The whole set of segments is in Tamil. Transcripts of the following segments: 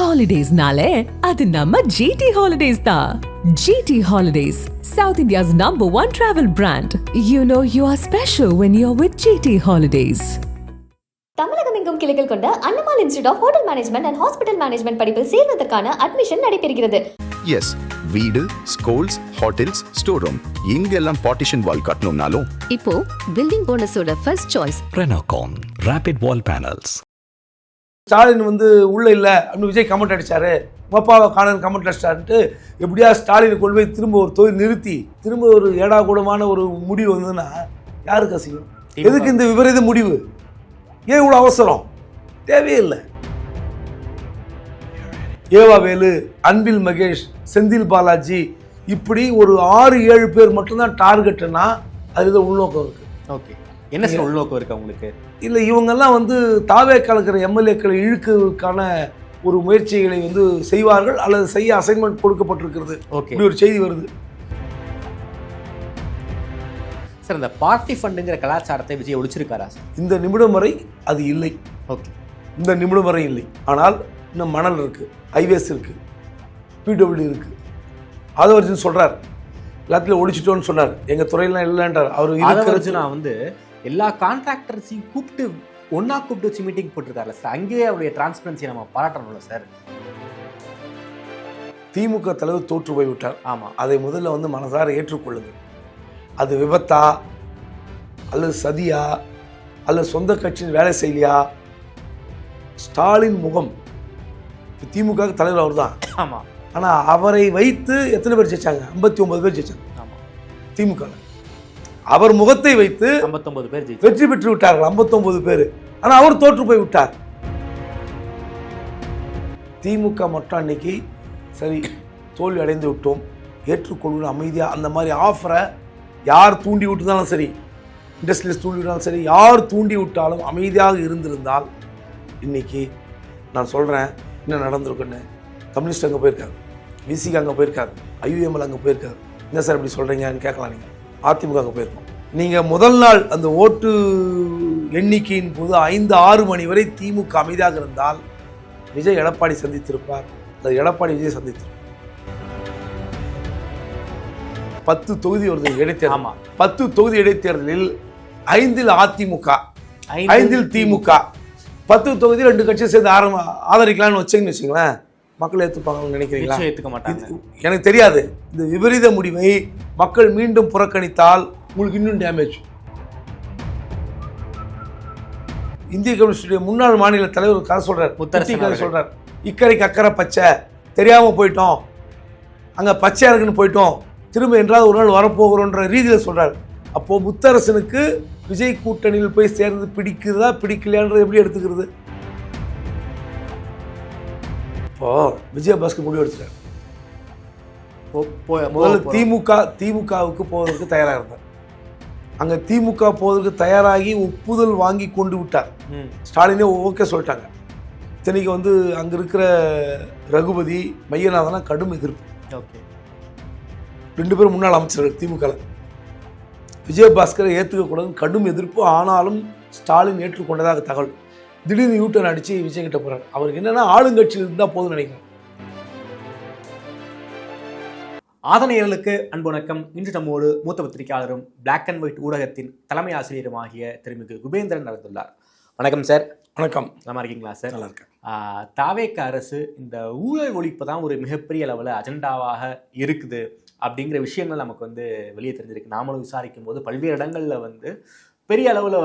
Holidays-nale, adu namma GT Holidays da. GT Holidays, South India's #1 travel brand. You know you are special when you're with GT Holidays. தமிழகம் எங்கும் கிளைகள் கொண்ட Annamal institute of hotel management and hospital management படிப்பில் சேர்வதற்கான அட்மிஷன் நடைபெறுகிறது. எஸ், வீடு, ஸ்கூல்ஸ், ஹோட்டல்ஸ், ஸ்டோர் ரூம் எங்கெல்லாம் பார்ட்டிஷன் வால் கட்டணும்னாலும் இப்போ பில்டிங் போனஸோட first choice Renocon rapid wall panels. Stalin உள்ள இல்லை அப்படின்னு விஜய் கமெண்ட் அடிச்சாரு, அப்பாவை காணன் கமெண்ட் அடிச்சாருன்ட்டு எப்படியா ஸ்டாலினை கொண்டு போய் திரும்ப ஒரு தொழில் நிறுத்தி திரும்ப ஒரு ஏடாகூடமான ஒரு முடிவு வந்ததுன்னா யாருக்கு அசிங்கம்? எதுக்கு இந்த விபரீத முடிவு? ஏன் இவ்வளோ அவசரம்? தேவையில்லை. ஏவாவேலு, அன்பில் மகேஷ், செந்தில் பாலாஜி இப்படி ஒரு 6-7 பேர் மட்டும்தான் டார்கெட்டுன்னா அது உள்நோக்கம் இருக்குது. ஓகே, என்ன சார் உள்நோக்கம் இருக்குது அவங்களுக்கு? இல்லை, இவங்கெல்லாம் தாவே கலக்கிற எம்எல்ஏக்களை இழுக்கிறதுக்கான ஒரு முயற்சிகளை செய்வார்கள் அல்லது செய்ய அசைன்மெண்ட் கொடுக்கப்பட்டிருக்கிறது. இப்படி ஒரு செய்தி வருது. சார், இந்த பார்ட்டி ஃபண்டுங்கிற கலாச்சாரத்தை விஜய் ஒழிச்சிருக்காரா சார்? இந்த நிமிடம் வரை அது இல்லை. ஓகே, இந்த நிமிடம் வரை இல்லை. ஆனால் இன்னும் மணல் இருக்குது, ஹைவேஸ் இருக்குது, பிடபிள்யூ இருக்குது. ஆதவர்ஜன் சொல்கிறார் எல்லாத்துலையும் ஒழிச்சிட்டோன்னு சொன்னார். எங்கள் துறையெல்லாம் இல்லைன்றார் அவர். ஆதவர்ஜனா எல்லா கான்ட்ராக்டர்ஸையும் கூப்பிட்டு வச்சு மீட்டிங் போட்டிருக்காருல்ல சார், அங்கேயே அவருடைய டிரான்ஸ்பரன்சியை நம்ம பாராட்டணும்ல சார். திமுக தலைவர் தோற்று போய்விட்டார். ஆமாம், அதை முதல்ல மனசார ஏற்றுக்கொள்ளுங்கள். அது விபத்தா அல்லது சதியா அல்லது சொந்த கட்சியின் வேலை செய்யலையா? ஸ்டாலின் முகம் திமுக தலைவர் அவர் தான். ஆமாம், ஆனால் அவரை வைத்து எத்தனை பேர் ஜெயிச்சாங்க? 59 பேர் ஜெயிச்சாங்க. ஆமாம், திமுக அவர் முகத்தை வைத்து 59 பேர் வெற்றி பெற்று விட்டார்கள். 59 பேர். ஆனால் அவர் தோற்று போய் விட்டார். திமுக மட்டும் அன்னைக்கு சரி தோல்வி அடைந்து விட்டோம், ஏற்றுக்கொள்ளும் அமைதியாக அந்த மாதிரி ஆஃபரை யார் தூண்டி விட்டுருந்தாலும் சரி, இண்டஸ்ட்ரியலிஸ்ட் தூண்டி விட்டாலும் சரி, யார் தூண்டி விட்டாலும் அமைதியாக இருந்திருந்தால் இன்னைக்கு நான் சொல்கிறேன் என்ன நடந்திருக்குன்னு. கம்யூனிஸ்ட் அங்கே போயிருக்காரு, விசிக்கு அங்கே போயிருக்காரு, ஐயுஎம்எல் அங்கே போயிருக்காரு. என்ன சார் இப்படி சொல்கிறீங்கன்னு கேட்கலாம். நீங்கள் அதிமுக அங்கே போயிருக்கோம். நீங்கள் முதல் நாள் அந்த ஓட்டு எண்ணிக்கையின் போது 5-6 மணி வரை திமுக அமைதியாக இருந்தால் விஜய் எடப்பாடி சந்தித்திருப்பார், அல்லது எடப்பாடி விஜய் சந்தித்திருப்பார். 10 தொகுதி வருது இடைத்தேர்தல். ஆமாம், 10 தொகுதி இடைத்தேர்தலில் 5இல் அதிமுக, 5இல் திமுக. 10 தொகுதி 2 கட்சியை சேர்ந்து ஆதரிக்கலாம்னு வச்சுங்கன்னு வச்சுங்களேன், மக்கள் ஏற்றுப்பாங்கன்னு நினைக்கிறீங்களா? ஏற்றுக்க மாட்டாங்க. எனக்கு தெரியாது. இந்த விபரீத முடிவை மக்கள் மீண்டும் புறக்கணித்தால் உங்களுக்கு இன்னும் டேமேஜ். இந்திய கம்யூனிஸ்டுடைய முன்னாள் மாநில தலைவர் கதை சொல்றார், இக்கரைக்கு அக்கறை பச்சை, தெரியாமல் போயிட்டோம், அங்கே பச்சையா இருக்குன்னு போயிட்டோம், திரும்ப என்றாவது ஒரு நாள் வரப்போகிறோன்ற ரீதியில் சொல்றாரு. அப்போ முத்தரசனுக்கு விஜய் கூட்டணியில் போய் சேர்ந்து பிடிக்குதா பிடிக்கலையான்றது எப்படி எடுத்துக்கிறது? இப்போ விஜயபாஸ்கர் முடிவு எடுத்துட்டார். முதல்ல திமுகவுக்கு போவதற்கு தயாராக இருந்தார். அங்கே திமுக போவதற்கு தயாராகி ஒப்புதல் வாங்கி கொண்டு விட்டார். ஸ்டாலினே ஓகே சொல்லிட்டாங்க. இத்தனைக்கு அங்கே இருக்கிற ரகுபதி, மையநாதெல்லாம் கடும் எதிர்ப்பு. ஓகே, 2 பேரும் முன்னாள் அமைச்சர்கள் திமுக. விஜயபாஸ்கரை ஏற்றுக்கக்கூடாதுன்னு கடும் எதிர்ப்பு. ஆனாலும் ஸ்டாலின் ஏற்றுக்கொண்டதாக தகவல். திடீர்னு யூட்டர்ன் அடித்து விஜய் கிட்ட போகிறார். அவருக்கு என்னென்னா ஆளுங்கட்சியில் இருந்தால் போதும்னு நினைக்கிறேன். ஆதனையர்களுக்கு அன்பு வணக்கம். இன்று நம்மோடு மூத்த பத்திரிகையாளரும் பிளாக் அண்ட் ஒயிட் ஊடகத்தின் தலைமை ஆசிரியருமாகிய திருமிகு குபேந்திரன் நடந்துள்ளார். வணக்கம் சார். வணக்கம். நல்லா இருக்கீங்களா சார்? நல்லா இருக்கேன். தாவேக அரசு இந்த ஊழல் ஒழிப்பு தான் ஒரு மிகப்பெரிய அளவில் அஜெண்டாவாக இருக்குது அப்படிங்கிற விஷயங்கள் நமக்கு வெளியே தெரிஞ்சிருக்கு. நாமளும் விசாரிக்கும் போது பல்வேறு இடங்களில் பெரிய அளவில்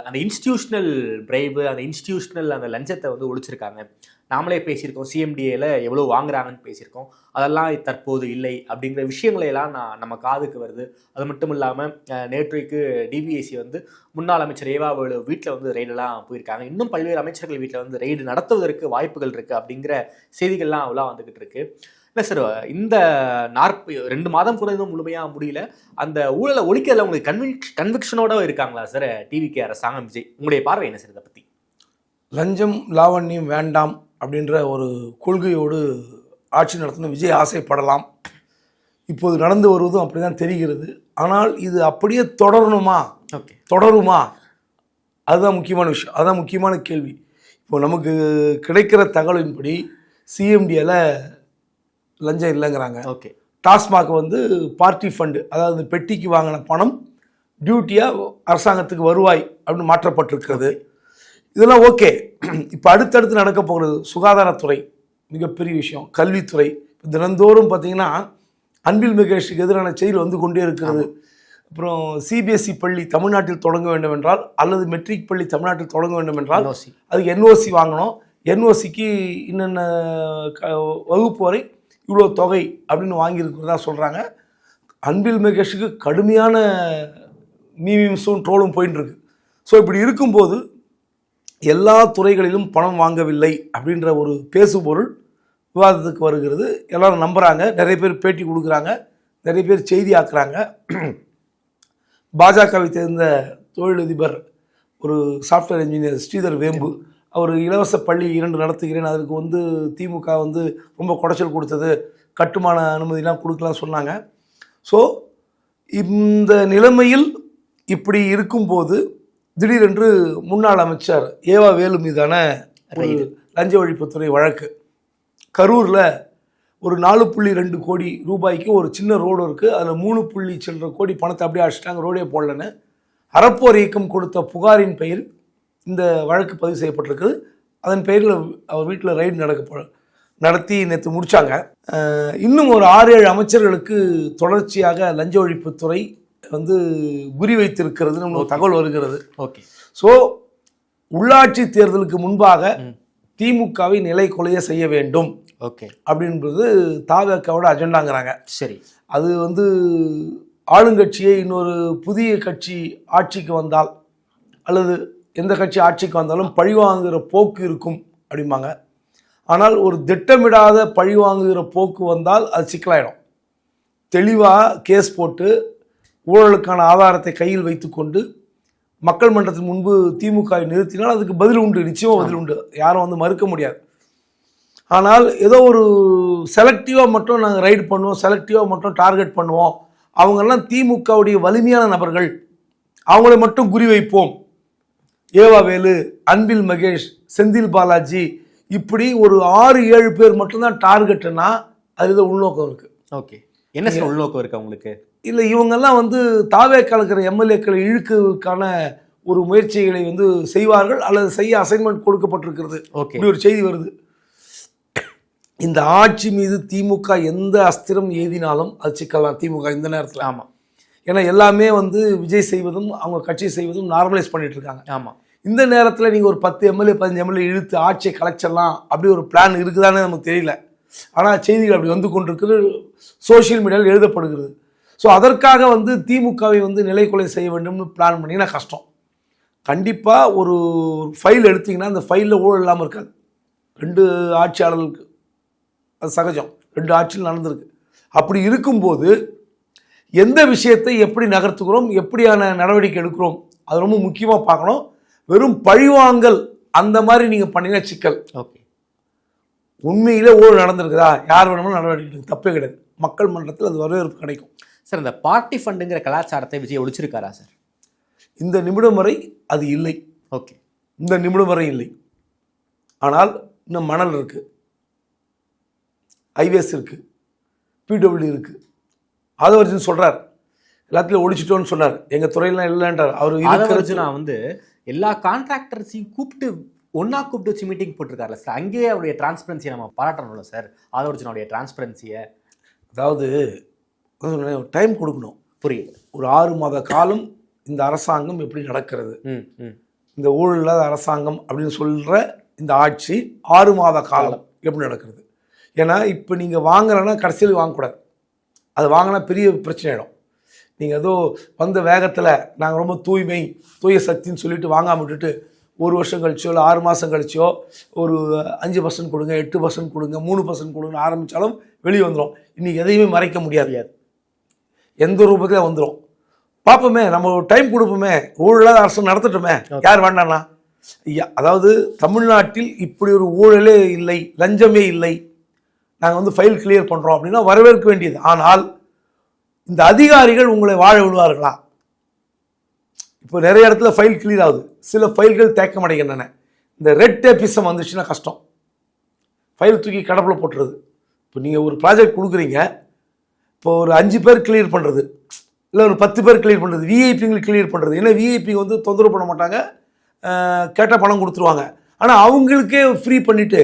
அந்த இன்ஸ்டிடியூஷனல் பிரைவு, அந்த இன்ஸ்டிடியூஷனல் அந்த லஞ்சத்தை ஒழிச்சிருக்காங்க. நாமளே பேசியிருக்கோம், சிஎம்டிஏல எவ்வளோ வாங்குறாங்கன்னு பேசியிருக்கோம். அதெல்லாம் தற்போது இல்லை அப்படிங்கிற விஷயங்களையெல்லாம் நம்ம காதுக்கு வருது. அது மட்டும் இல்லாமல் நேற்றைக்கு டிபிஎஸ்சி முன்னாள் அமைச்சர் ஏவாவேலு வீட்டில் ரெய்டெல்லாம் போயிருக்காங்க. இன்னும் பல்வேறு அமைச்சர்கள் வீட்டில் ரெய்டு நடத்துவதற்கு வாய்ப்புகள் இருக்குது அப்படிங்கிற செய்திகள்லாம் அவ்வளோ வந்துக்கிட்டு இருக்கு. இல்லை சார், இந்த 2 மாதம் கூட எதுவும் முழுமையாக முடியல. அந்த ஊழலை ஒழிக்கிறதுல உங்களுக்கு கன்விக்ஷனோட இருக்காங்களா சார் டிவிகே அரசாங்கம், விஜய்? உங்களுடைய பார்வை என்ன சார் இதை பற்றி? லஞ்சம் லாவண்யம் வேண்டாம் அப்படின்ற ஒரு கொள்கையோடு ஆட்சி நடத்தணும் விஜய் ஆசைப்படலாம். இப்போது நடந்து வருவதும் அப்படி தான் தெரிகிறது. ஆனால் இது அப்படியே தொடரணுமா, தொடருமா? அதுதான் முக்கியமான விஷயம், அதுதான் முக்கியமான கேள்வி. இப்போ நமக்கு கிடைக்கிற தகவலின்படி சிஎம்டியில் லஞ்சம் இல்லைங்கிறாங்க. ஓகே. டாஸ்மாக் வந்து பார்ட்டி ஃபண்டு, அதாவது பெட்டிக்கு வாங்கின பணம் டியூட்டியாக அரசாங்கத்துக்கு வருவாய் அப்படின்னு மாற்றப்பட்டிருக்கிறது. இதெல்லாம் ஓகே. இப்போ அடுத்தடுத்து நடக்க போகிறது சுகாதாரத்துறை, மிகப்பெரிய விஷயம். கல்வித்துறை தினந்தோறும் பார்த்தீங்கன்னா அன்பில் மகேஷுக்கு எதிரான செயல் வந்து கொண்டே இருக்கிறது. அப்புறம் சிபிஎஸ்சி பள்ளி தமிழ்நாட்டில் தொடங்க வேண்டும் என்றால், அல்லது மெட்ரிக் பள்ளி தமிழ்நாட்டில் தொடங்க வேண்டும் என்றால் அதுக்கு என்ஓசி வாங்கணும். என்ஓசிக்கு இன்னென்ன வகுப்பு வரை இவ்வளோ தொகை அப்படின்னு வாங்கியிருக்கிறதா சொல்கிறாங்க. அன்பில் மகேஷுக்கு கடுமையான மீம்ஸும் ட்ரோலும் போயின்னு இருக்கு. ஸோ இப்படி இருக்கும்போது எல்லா துறைகளிலும் பணம் வாங்கவில்லை அப்படின்ற ஒரு பேசுபொருள் விவாதத்துக்கு வருகிறது. எல்லாரும் நம்புகிறாங்க, நிறைய பேர் பேட்டி கொடுக்குறாங்க, நிறைய பேர் செய்தி ஆக்குறாங்க. பாஜகவை சேர்ந்த தொழிலதிபர் ஒரு சாஃப்ட்வேர் இன்ஜினியர் ஸ்ரீதர் வேம்பு, அவர் இலவச பள்ளி 2 நடத்துகிறேன், அதற்கு வந்து திமுக வந்து ரொம்ப குடைச்சல் கொடுத்தது, கட்டுமான அனுமதிலாம் கொடுக்கலாம் சொன்னாங்க. ஸோ இந்த நிலைமையில் இப்படி இருக்கும்போது திடீரென்று முன்னாள் அமைச்சர் ஏவா வேலு மீதான லஞ்ச ஒழிப்புத்துறை வழக்கு. கரூரில் ஒரு 4.2 கோடி ரூபாய்க்கு ஒரு சின்ன ரோடு இருக்குது, அதில் 3 சில்லற கோடி பணத்தை அப்படியே அடிச்சிட்டாங்க, ரோடே போடலன்னு அறப்போர் இயக்கம் கொடுத்த புகாரின் பெயரில் இந்த வழக்கு பதிவு செய்யப்பட்டிருக்குது. அதன் பெயரில் அவர் வீட்டில் ரைடு நடத்தி நேற்று முடித்தாங்க. இன்னும் ஒரு 6-7 அமைச்சர்களுக்கு தொடர்ச்சியாக லஞ்ச ஒழிப்புத்துறை வந்து குறிவைத்திருக்கிறது நம்ம தகவல் வருகிறது. ஓகே. ஸோ உள்ளாட்சி தேர்தலுக்கு முன்பாக திமுகவை நிலை கொலைய செய்ய வேண்டும். ஓகே. அப்படின்றது தாவேக்காவோட அஜெண்டாங்கிறாங்க. சரி. அது வந்து ஆளுங்கட்சியை இன்னொரு புதிய கட்சி ஆட்சிக்கு வந்தால், அல்லது எந்த கட்சி ஆட்சிக்கு வந்தாலும் பழிவாங்குகிற போக்கு இருக்கும் அப்படிம்பாங்க. ஆனால் ஒரு திட்டமிடாத பழிவாங்குகிற போக்கு வந்தால் அது சிக்கலாயிடும். தெளிவாக கேஸ் போட்டு ஊழலுக்கான ஆதாரத்தை கையில் வைத்துக்கொண்டு மக்கள் மன்றத்தின் முன்பு திமுகவை நிறுத்தினால் அதுக்கு பதில் உண்டு, நிச்சயமாக பதில் உண்டு, யாரும் வந்து மறுக்க முடியாது. ஆனால் ஏதோ ஒரு செலக்டிவாக மட்டும் நாங்கள் ரைடு பண்ணுவோம், செலக்டிவாக மட்டும் டார்கெட் பண்ணுவோம், அவங்கெல்லாம் திமுகவுடைய வலிமையான நபர்கள், அவங்கள மட்டும் குறி வைப்போம், ஏவா வேலு, அன்பில் மகேஷ், செந்தில் பாலாஜி, இப்படி ஒரு 6-7 பேர் மட்டும்தான் டார்கெட்டுன்னா அது ஏதோ உள்நோக்கம் இருக்குது. ஓகே. என்ன சார் உள்நோக்கம் இருக்குது அவங்களுக்கு? இல்லை, இவங்கெல்லாம் வந்து தாவே கலக்கிற எம்எல்ஏக்களை இழுக்கிறதுக்கான ஒரு முயற்சிகளை வந்து செய்வார்கள், அல்லது செய்ய அசைன்மெண்ட் கொடுக்கப்பட்டிருக்கிறது. இப்படி ஒரு செய்தி வருது. இந்த ஆட்சி மீது திமுக எந்த அஸ்திரம் ஏதினாலும் அது சிக்கலாம் திமுக இந்த நேரத்தில். ஆமாம். ஏன்னா எல்லாமே வந்து விஜய் செய்வதும் அவங்க கட்சி செய்வதும் நார்மலைஸ் பண்ணிட்டு இருக்காங்க. ஆமாம். இந்த நேரத்தில் நீங்கள் ஒரு 10 எம்எல்ஏ 15 எம்எல்ஏ இழுத்து ஆட்சியை கலைச்சிடலாம் அப்படி ஒரு பிளான் இருக்குதான்னு நமக்கு தெரியல. ஆனால் செய்திகள் அப்படி வந்து கொண்டிருக்கிறது, சோஷியல் மீடியாவில் எழுதப்படுகிறது. ஸோ அதற்காக வந்து திமுகவை வந்து நிலைக்குலை செய்ய வேண்டும்னு பிளான் பண்ணிங்கன்னா கஷ்டம். கண்டிப்பாக ஒரு ஃபைல் எடுத்திங்கன்னா அந்த ஃபைலில் ஊழல் இல்லாமல் இருக்காது. 2 ஆட்சியாளர்களுக்கு அது சகஜம், 2 ஆட்சியில் நடந்திருக்கு. அப்படி இருக்கும்போது எந்த விஷயத்தை எப்படி நகர்த்துக்கிறோம், எப்படியான நடவடிக்கை எடுக்கிறோம், அது ரொம்ப முக்கியமாக பார்க்கணும். வெறும் பழிவாங்கல் அந்த மாதிரி நீங்கள் பண்ணிங்கன்னா சிக்கல். ஓகே. உண்மையிலே ஊழல் நடந்திருக்குதா, யார் வேணுமோ நடவடிக்கை எடுக்க தப்பே கிடையாது. மக்கள் மன்றத்தில் அது வரவேற்பு கிடைக்கும். சார், இந்த பார்ட்டி ஃபண்டுங்கிற கலாச்சாரத்தை விஜய் ஒழிச்சிருக்காரா சார்? இந்த நிமிடம் வரை அது இல்லை. ஓகே. இந்த நிமிடம் வரை இல்லை. ஆனால் இன்னும் மணல் இருக்குது, ஐவேஸ் இருக்குது, பிடபிள்யூ இருக்குது. ஆதவர்ஜன் சொல்கிறார் எல்லாத்துலையும் ஒழிச்சிட்டோன்னு சொன்னார், எங்கள் துறையெல்லாம் இல்லைன்றார். அவர் ஆதவர்ஜனா வந்து எல்லா கான்ட்ராக்டர்ஸையும் கூப்பிட்டு வச்சு மீட்டிங் போட்டிருக்காருல்ல சார், அங்கேயே அவருடைய டிரான்ஸ்பரன்சியை நம்ம பாராட்டணும்ல சார், ஆதவர்ஜனுடைய டிரான்ஸ்பரன்சியை. அதாவது டைம் கொடுக்கணும். புரியுது. ஒரு 6 மாத காலம் இந்த அரசாங்கம் எப்படி நடக்கிறது, இந்த ஊழல் இல்லாத அரசாங்கம் அப்படின்னு சொல்கிற இந்த ஆட்சி 6 மாத காலம் எப்படி நடக்கிறது. ஏன்னா இப்போ நீங்கள் வாங்கலைன்னா கடைசியில் வாங்கக்கூடாது, அது வாங்கினா பெரிய பிரச்சனை ஆகிடும். நீங்கள் ஏதோ வந்த வேகத்தில் நாங்கள் ரொம்ப தூய சக்தின்னு சொல்லிட்டு வாங்காமல் விட்டுட்டு 1 வருஷம் கழிச்சோ இல்லை 6 மாதம் கழிச்சோ ஒரு 5% கொடுங்க, 8% கொடுங்க, 3% கொடுங்கன்னு ஆரம்பித்தாலும் வெளியே வந்துடும். இன்றைக்கி எதையுமே மறைக்க முடியாது, எந்த ரூபத்தில் வந்துடும். பார்ப்போமே, நம்ம டைம் கொடுப்போமே, ஊழலாத அரசு நடத்தட்டுமே, யார் வேண்டாம்னா. அதாவது தமிழ்நாட்டில் இப்படி ஒரு ஊழலே இல்லை, லஞ்சமே இல்லை, நாங்கள் வந்து ஃபைல் கிளியர் பண்ணுறோம் அப்படின்னா வரவேற்க வேண்டியது. ஆனால் இந்த அதிகாரிகள் உங்களை வாழ விடுவார்களா? இப்போ நிறைய இடத்துல ஃபைல் கிளியர் ஆகுது, சில ஃபைல்கள் தேக்கமடைகின்றன. இந்த ரெட் டேப்பிசம் வந்துச்சுன்னா கஷ்டம். ஃபைல் தூக்கி கடப்பில் போட்டுறது. இப்போ நீங்கள் ஒரு ப்ராஜெக்ட் கொடுக்குறீங்க, இப்போ ஒரு 5 பேர் கிளியர் பண்ணுறது, இல்லை ஒரு 10 பேர் கிளியர் பண்ணுறது, விஐபிங்களுக்கு கிளியர் பண்ணுறது. ஏன்னா விஐபி வந்து தொந்தரவு பண்ண மாட்டாங்க, கேட்டால் பணம் கொடுத்துருவாங்க. ஆனால் அவங்களுக்கே ஃப்ரீ பண்ணிவிட்டு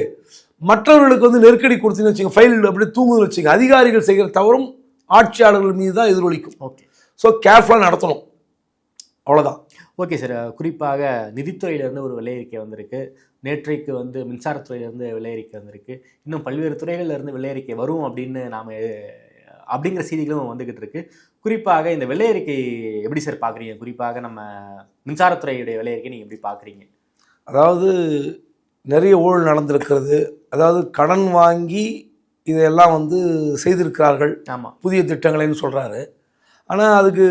மற்றவர்களுக்கு வந்து நெருக்கடி கொடுத்தீங்கன்னு வச்சுங்க, ஃபைல் அப்படியே தூங்குதுன்னு வச்சுங்க, அதிகாரிகள் செய்கிற தவறும் ஆட்சியாளர்கள் மீது தான் எதிரொலிக்கும். ஓகே, ஸோ கேர்ஃபுல்லாக நடத்தணும், அவ்வளோதான். Okay sir. குறிப்பாக நிதித்துறையிலேருந்து ஒரு வெள்ளை அறிக்கை வந்திருக்கு, நேற்றைக்கு வந்து மின்சாரத்துறையிலேருந்து வெள்ளை அறிக்கை வந்திருக்கு, இன்னும் பல்வேறு துறைகள்லேருந்து வெள்ளை அறிக்கை வரும் அப்படிங்கிற செய்திகளும் வந்துக்கிட்டு இருக்கு. குறிப்பாக இந்த வெள்ளை அறிக்கை எப்படி சார் பார்க்குறீங்க? குறிப்பாக நம்ம மின்சாரத்துறையுடைய வெள்ளை அறிக்கை நீங்கள் எப்படி பார்க்குறீங்க? அதாவது நிறைய ஊழல் நடந்திருக்கிறது, அதாவது கடன் வாங்கி இதையெல்லாம் வந்து செய்திருக்கிறார்கள், ஆமாம், புதிய திட்டங்களைன்னு சொல்கிறாரு. ஆனால் அதுக்கு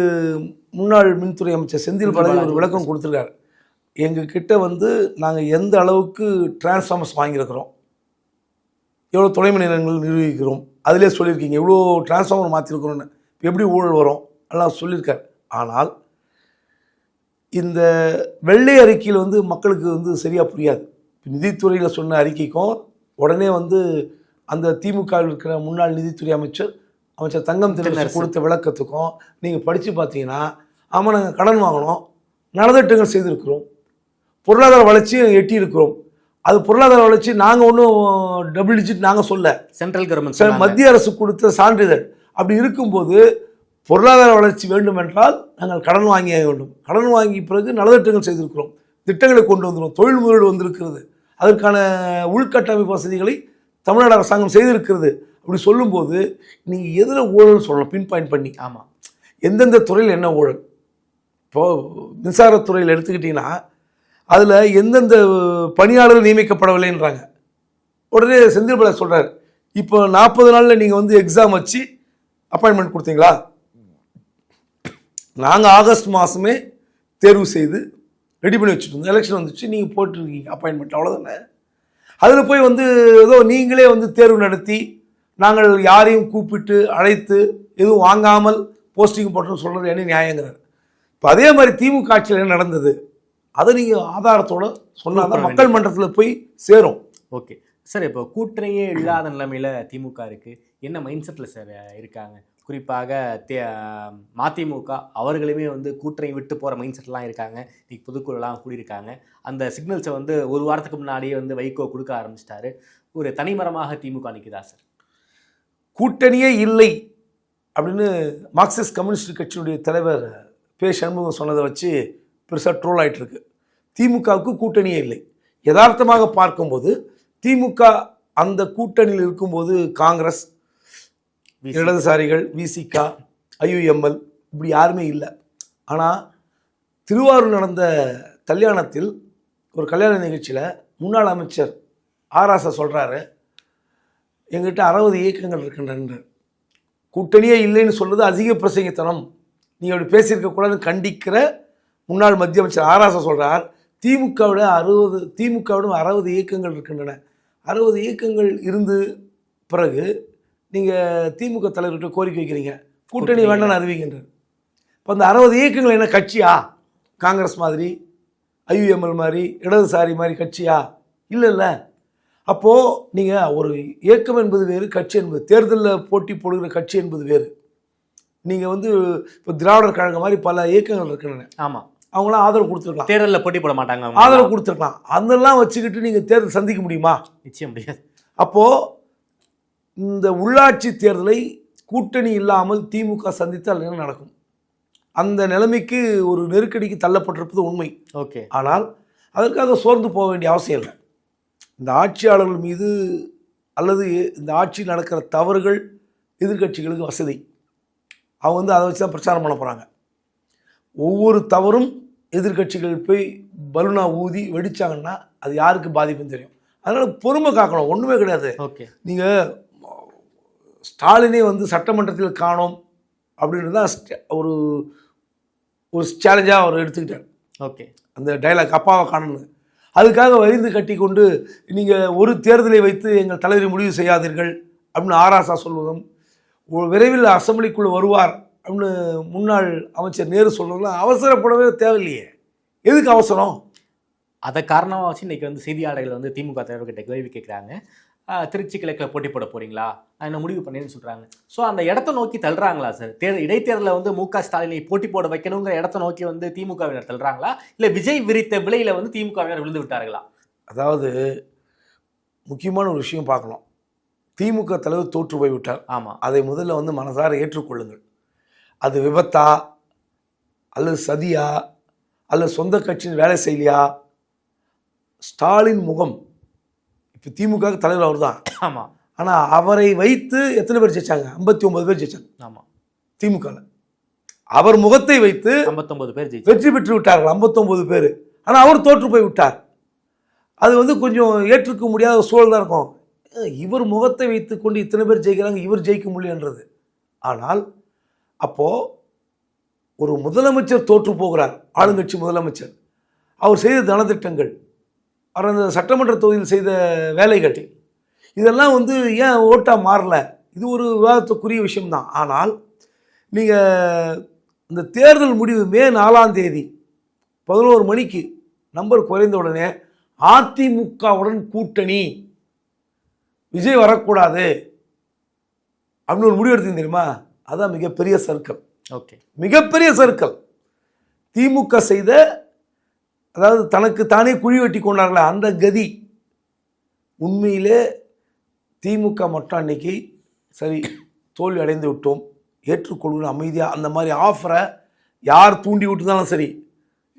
முன்னாள் மின்துறை அமைச்சர் செந்தில் பாலாஜி ஒரு விளக்கம் கொடுத்துருக்காரு. எங்ககிட்ட வந்து நாங்கள் எந்த அளவுக்கு டிரான்ஸ்ஃபார்மர்ஸ் வாங்கியிருக்கிறோம், எவ்வளோ தொலைமின் நிலையங்கள் நிர்வகிக்கிறோம், அதிலே சொல்லியிருக்கீங்க, இவ்வளோ டிரான்ஸ்ஃபார்மர் மாற்றிருக்கிறோன்னு, எப்படி ஊழல் வரும் எல்லாம் சொல்லியிருக்கார். ஆனால் இந்த வெள்ளை அறிக்கையில் வந்து மக்களுக்கு வந்து சரியாக புரியாது. நிதித்துறையில் சொன்ன அறிக்கைக்கும் உடனே வந்து அந்த திமுகவில் இருக்கிற முன்னாள் நிதித்துறை அமைச்சர் தங்கம் தென்னரசு கொடுத்த விளக்கத்துக்கும் நீங்கள் படித்து பார்த்தீங்கன்னா, ஆமாம் நாங்கள் கடன் வாங்கினோம், நலத்திட்டங்கள் செய்திருக்கிறோம், பொருளாதார வளர்ச்சியும் எட்டியிருக்கிறோம். அது பொருளாதார வளர்ச்சி நாங்கள் ஒன்றும் டபுள் டிஜிட் நாங்கள் சொல்ல, சென்ட்ரல் கவர்மெண்ட் மத்திய அரசு கொடுத்த சான்றிதழ். அப்படி இருக்கும்போது பொருளாதார வளர்ச்சி வேண்டும் என்றால் நாங்கள் கடன் வாங்கிய வேண்டும், கடன் வாங்கிய பிறகு நலத்திட்டங்கள் செய்திருக்கிறோம், திட்டங்களை கொண்டு வந்துடும், தொழில் முதலீடு வந்திருக்கிறது, அதற்கான உள்கட்டமைப்பு வசதிகளை தமிழ்நாடு அரசாங்கம் செய்திருக்கிறது. அப்படி சொல்லும்போது நீங்கள் எதில் ஊழல் சொல்லலாம், பின் பாயிண்ட் பண்ணி. ஆமாம், எந்தெந்த துறையில் என்ன ஊழல். இப்போது மின்சாரத்துறையில் எடுத்துக்கிட்டிங்கன்னா அதில் எந்தெந்த பணியாளர்கள் நியமிக்கப்படவில்லைன்றாங்க. உடனே செந்தில் பாலாஜி சொல்கிறார், இப்போ 40 நாளில் நீங்கள் வந்து எக்ஸாம் வச்சு அப்பாயின்மெண்ட் கொடுத்தீங்களா? நாங்கள் ஆகஸ்ட் மாதமே தேர்வு செய்து ரெடி பண்ணி வச்சுட்டு இருந்தோம், எலெக்ஷன் வந்துச்சு, நீங்கள் போட்டிருக்கீங்க அப்பாயின்மெண்ட், அவ்வளோதானே. அதில் போய் வந்து ஏதோ நீங்களே வந்து தேர்வு நடத்தி நாங்கள் யாரையும் கூப்பிட்டு அழைத்து எதுவும் வாங்காமல் போஸ்டிங் போட்டோன்னு சொல்கிறது என்ன நியாயங்கிறார். இப்போ அதே மாதிரி திமுக ஆட்சியில் என்ன நடந்தது அதை நீங்கள் ஆதாரத்தோடு சொன்னால் தான் மக்கள் மன்றத்தில் போய் சேரும். Okay sir. இப்போ கூட்டணியே இல்லாத நிலைமையில் திமுக இருக்குது, என்ன மைண்ட் செட்டில் சார் இருக்காங்க? குறிப்பாக மதிமுக அவர்களுமே வந்து கூட்டணி விட்டு போகிற மைண்ட் செட்லாம் இருக்காங்க. இன்னைக்கு பொதுக்குழுலாம் கூடியிருக்காங்க. அந்த சிக்னல்ஸை வந்து ஒரு வாரத்துக்கு முன்னாடியே வந்து வைகோ கொடுக்க ஆரம்பிச்சிட்டாரு. ஒரு தனிமரமாக திமுக நிற்குதா சார்? கூட்டணியே இல்லை அப்படின்னு மார்க்சிஸ்ட் கம்யூனிஸ்ட் கட்சியினுடைய தலைவர் பே சண்முகம் சொன்னதை வச்சு பெருசாக ட்ரோல் ஆகிட்டுருக்கு. திமுகவுக்கு கூட்டணியே இல்லை. யதார்த்தமாக பார்க்கும்போது திமுக அந்த கூட்டணியில் இருக்கும்போது காங்கிரஸ், இடதுசாரிகள், விசிக, ஐயுஎம்எல் இப்படி யாருமே இல்லை. ஆனால் திருவாரூர் நடந்த கல்யாணத்தில் ஒரு கல்யாண நிகழ்ச்சியில் முன்னாள் அமைச்சர் ஆராசா சொல்கிறாரு, எங்கிட்ட 60 இயக்கங்கள் இருக்கின்றன, கூட்டணியே இல்லைன்னு சொல்கிறது அதிக பிரசங்கித்தனம், நீங்கள் அப்படி பேசியிருக்கக்கூடாதுன்னு கண்டிக்கிற முன்னாள் மத்திய அமைச்சர் ஆராசா சொல்கிறார், திமுகவிடம் 60 இயக்கங்கள் இருக்கின்றன, 60 இயக்கங்கள் இருந்து பிறகு நீங்கள் திமுக தலைவர்கிட்ட கோரிக்கை வைக்கிறீங்க, கூட்டணி வேண்டாம்னு அறிவிக்கின்றார். இப்போ அந்த 60 இயக்கங்கள் என்ன கட்சியா? காங்கிரஸ் மாதிரி, ஐயுஎம்எல் மாதிரி, இடதுசாரி மாதிரி கட்சியா? இல்லை. அப்போது நீங்கள் ஒரு இயக்கம் என்பது வேறு, கட்சி என்பது, தேர்தலில் போட்டி போடுகிற கட்சி என்பது வேறு. நீங்கள் வந்து இப்போ திராவிடர் கழகம் மாதிரி பல இயக்கங்கள் இருக்கின்றன. ஆமாம், அவங்களாம் ஆதரவு கொடுத்துருக்கலாம், தேர்தலில் போட்டி போட மாட்டாங்க, ஆதரவு கொடுத்துருக்கலாம். அதெல்லாம் வச்சுக்கிட்டு நீங்கள் தேர்தல் சந்திக்க முடியுமா? நிச்சயம் முடியாது. அப்போது இந்த உள்ளாட்சி தேர்தலை கூட்டணி இல்லாமல் திமுக சந்தித்தால் என்ன நடக்கும்? அந்த நிலைமைக்கு ஒரு நெருக்கடிக்கு தள்ளப்பட்டிருப்பது உண்மை. ஓகே. ஆனால் அதற்காக சோர்ந்து போக வேண்டிய அவசியம் இல்லை. இந்த ஆட்சியாளர்கள் மீது அல்லது இந்த ஆட்சியில் நடக்கிற தவறுகள் எதிர்கட்சிகளுக்கு வசதி, அவங்க வந்து அதை வச்சு தான் பிரச்சாரம் பண்ண போகிறாங்க. ஒவ்வொரு தவறும் எதிர்கட்சிகள் போய் பலூனா ஊதி வெடிச்சாங்கன்னா அது யாருக்கு பாதிப்புன்னு தெரியும். அதனால் பொறுமை காக்கணும், ஒன்றுமே கிடையாது. ஓகே. நீங்கள் ஸ்டாலினே வந்து சட்டமன்றத்தில் காணோம் அப்படின்றது தான் ஒரு சேலஞ்சாக அவர் எடுத்துக்கிட்டார். ஓகே. அந்த டைலாக் அப்பாவை காணணும்னு, அதுக்காக வரிந்து கட்டி கொண்டு நீங்கள் ஒரு தேர்தலை வைத்து எங்கள் தலைவரை முடிவு செய்யாதீர்கள் அப்படின்னு ஆராசா சொல்வதும், விரைவில் அசம்பிளிக்குள்ளே வருவார் அப்படின்னு முன்னாள் அமைச்சர் நேரு சொல்வதும் அவசரப்படவே தேவையில்லையே. எதுக்கு அவசரம்? அதை காரணமாக வச்சு இன்றைக்கி வந்து செய்தியாளர்கள் வந்து திமுக தலைவர்கிட்ட கேள்வி கேட்குறாங்க. திருச்சி கிழக்கில் போட்டி போட போறீங்களா என்ன முடிவு பண்ணேன்னு சொல்றாங்க. ஸோ அந்த இடத்த நோக்கி தள்ளுறாங்களா சார்? இடைத்தேர்தலில் வந்து மு.க. ஸ்டாலினை போட்டி போட வைக்கணுங்கிற இடத்த நோக்கி வந்து திமுகவினர் தள்ளுறாங்களா, இல்லை விஜய் விரித்த விலையில வந்து திமுகவினர் விழுந்து விட்டார்களா? அதாவது முக்கியமான ஒரு விஷயம் பார்க்கணும். திமுக தலைவர் தோற்று போய்விட்டார். ஆமாம், அதை முதல்ல வந்து மனசார ஏற்றுக்கொள்ளுங்கள். அது விபத்தா அல்லது சதியா அல்லது சொந்த கட்சியின் வேலை செய்யலையா, ஸ்டாலின் முகம் இப்போ திமுக தலைவர் அவர் தான். ஆமாம், ஆனால் அவரை வைத்து எத்தனை பேர் ஜெயிச்சாங்க? 59 பேர் ஜெயிச்சாங்க. ஆமாம், திமுகவில் அவர் முகத்தை வைத்து 59 பேர் ஜெயிச்சு வெற்றி பெற்று விட்டார்கள், 59 பேர். ஆனால் அவர் தோற்று போய் விட்டார். அது வந்து கொஞ்சம் ஏற்றுக்க முடியாத சூழல் தான் இருக்கும். இவர் முகத்தை வைத்து கொண்டு இத்தனை பேர் ஜெயிக்கிறாங்க, இவர் ஜெயிக்க முடியன்றது. ஆனால் அப்போது ஒரு முதலமைச்சர் தோற்று போகிறார், ஆளுங்கட்சி முதலமைச்சர். அவர் செய்த தனத்திட்டங்கள், அவர் அந்த சட்டமன்ற தொகுதியில் செய்த வேலைகள், இதெல்லாம் வந்து ஏன் ஓட்டாக மாறல? இது ஒரு விவாதத்துக்குரிய விஷயம்தான். ஆனால் நீங்கள் இந்த தேர்தல் முடிவு மே 4ஆம் தேதி 11 மணிக்கு நம்பர் குறைந்த உடனே அதிமுகவுடன் கூட்டணி, விஜய் வரக்கூடாது அப்படின்னு ஒரு முடிவு எடுத்தீங்க தெரியுமா? அதான் மிகப்பெரிய சர்க்கிள். ஓகே, மிகப்பெரிய சர்க்கிள். திமுக செய்த, அதாவது தனக்கு தானே குழி வெட்டி கொண்டார்களே அந்த கதி. உண்மையிலே திமுக மட்டும் அன்னைக்கு சரி தோல்வி அடைந்து விட்டோம், ஏற்றுக்கொள்கிற அமைதியாக அந்த மாதிரி ஆஃபரை யார் தூண்டி விட்டுருந்தாலும் சரி,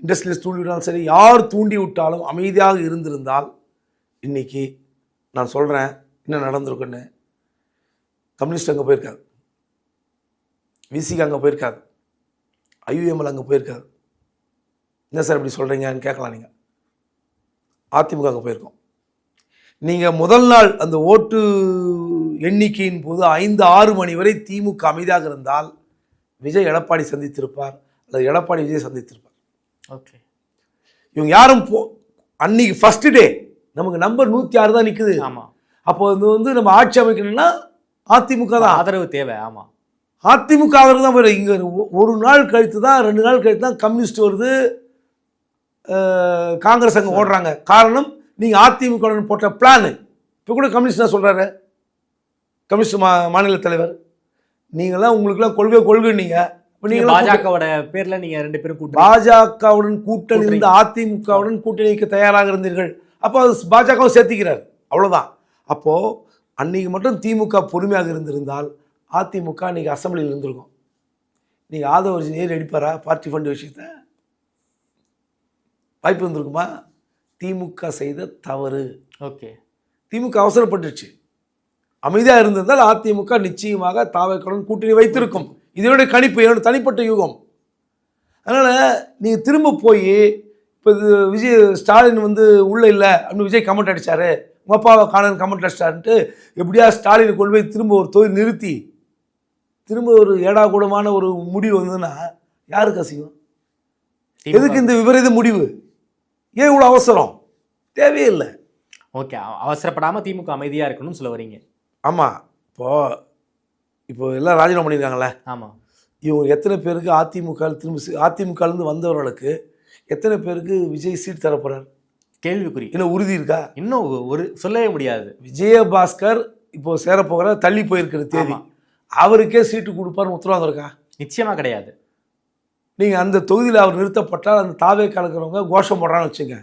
இண்டஸ்ட்ரியலிஸ்ட் தூண்டி விட்டாலும் சரி, யார் தூண்டி விட்டாலும் அமைதியாக இருந்திருந்தால் இன்னைக்கு நான் சொல்கிறேன் என்ன நடந்திருக்குன்னு. கம்யூனிஸ்ட் அங்கே போயிருக்காது, விசிக்கு அங்கே போயிருக்காது, ஐயுஎம்எல் அங்கே போயிருக்காது. என்ன சார் இப்படி சொல்கிறீங்கன்னு கேட்கலாம். நீங்கள் அதிமுக அங்கே போயிருக்கோம். நீங்கள் முதல் நாள் அந்த ஓட்டு எண்ணிக்கையின் போது 5-6 மணி வரை திமுக அமைதியாக இருந்தால் விஜய் எடப்பாடி சந்தித்திருப்பார், அல்லது எடப்பாடி விஜய் சந்தித்திருப்பார். ஓகே, இவங்க யாரும் அன்னைக்கு ஃபர்ஸ்ட் டே நமக்கு நம்பர் 106 தான் நிற்குது. ஆமாம், அப்போ வந்து நம்ம ஆட்சி அமைக்கணும்னா அதிமுக தான் ஆதரவு தேவை. ஆமாம், அதிமுக ஆதரவு தான் போயிடும். இங்கே ஒரு நாள் கழித்து தான், 2 நாள் கழித்து தான் கம்யூனிஸ்ட் வருது, காங்கிரஸ் அங்கே ஓடுறாங்க. காரணம் நீங்கள் அதிமுக போட்ட பிளான். இப்போ கூட கம்யூனிஸ்ட் தான் சொல்கிறாரு, கம்யூனிஸ்ட் மாநில தலைவர், நீங்களாம் உங்களுக்குலாம் கொள்கை நீங்கள் பாஜகவோட பேர்ல நீங்க 2 பேரும் பாஜகவுடன் கூட்டணி இருந்து அதிமுகவுடன் கூட்டணி வைக்க தயாராக இருந்தீர்கள். அப்போ அது பாஜகவை சேர்த்திக்கிறார், அவ்வளோதான். அப்போது அன்னைக்கு மட்டும் திமுக பொறுமையாக இருந்திருந்தால் அதிமுக அன்றைக்கி அசம்பிளியில் இருந்திருக்கும். நீங்கள் ஆதவர்ஜி நேர் அடிப்பாரா பார்ட்டி ஃபண்ட் விஷயத்தை? வாய்ப்பு இருந்திருக்குமா? திமுக செய்த தவறு. ஓகே, திமுக அவசரப்பட்டுச்சு. அமைதியாக இருந்திருந்தால் அதிமுக நிச்சயமாக தாவேக்களுடன் கூட்டணி வைத்திருக்கும். இதனுடைய கணிப்பு, என்னோட தனிப்பட்ட யூகம். அதனால் நீங்கள் திரும்ப போய் இப்போ விஜய் ஸ்டாலின் வந்து உள்ளே இல்லை அப்படின்னு விஜய் கமெண்ட் அடித்தார், உங்கள் அப்பாவை காணன் கமெண்ட் அடிச்சிட்டாருன்ட்டு எப்படியா ஸ்டாலினை கொண்டு போய் திரும்ப ஒரு தொழில் நிறுத்தி திரும்ப ஒரு ஏடாகூடமான ஒரு முடிவு வந்ததுன்னா யாருக்கு அசிங்கம்? எதுக்கு இந்த விபரீத முடிவு? ஏன் இவ்வளோ அவசரம்? தேவையில்லை. ஓகே, அவசரப்படாமல் திமுக அமைதியாக இருக்கணும்னு சொல்ல வரீங்க. ஆமாம். இப்போ எல்லாம் ராஜினாமா பண்ணியிருக்காங்களே. ஆமாம். இவங்க எத்தனை பேருக்கு அதிமுகலேருந்து வந்தவர்களுக்கு எத்தனை பேருக்கு விஜய் சீட் தரப்போறார்? கேள்விக்குறி. இன்னும் உறுதி இருக்கா? இன்னும் ஒரு சொல்லவே முடியாது. விஜயபாஸ்கர் இப்போ சேரப்போகிற தள்ளி போயிருக்கிற தேதி, அவருக்கே சீட்டு கொடுப்பார் உத்தரவாதம் இருக்கா? நிச்சயமாக கிடையாது. நீங்கள் அந்த தொகுதியில் அவர் நிறுத்தப்பட்டால் அந்த தாவே கலக்கிறவங்க கோஷம் போடுறான்னு வச்சுங்க,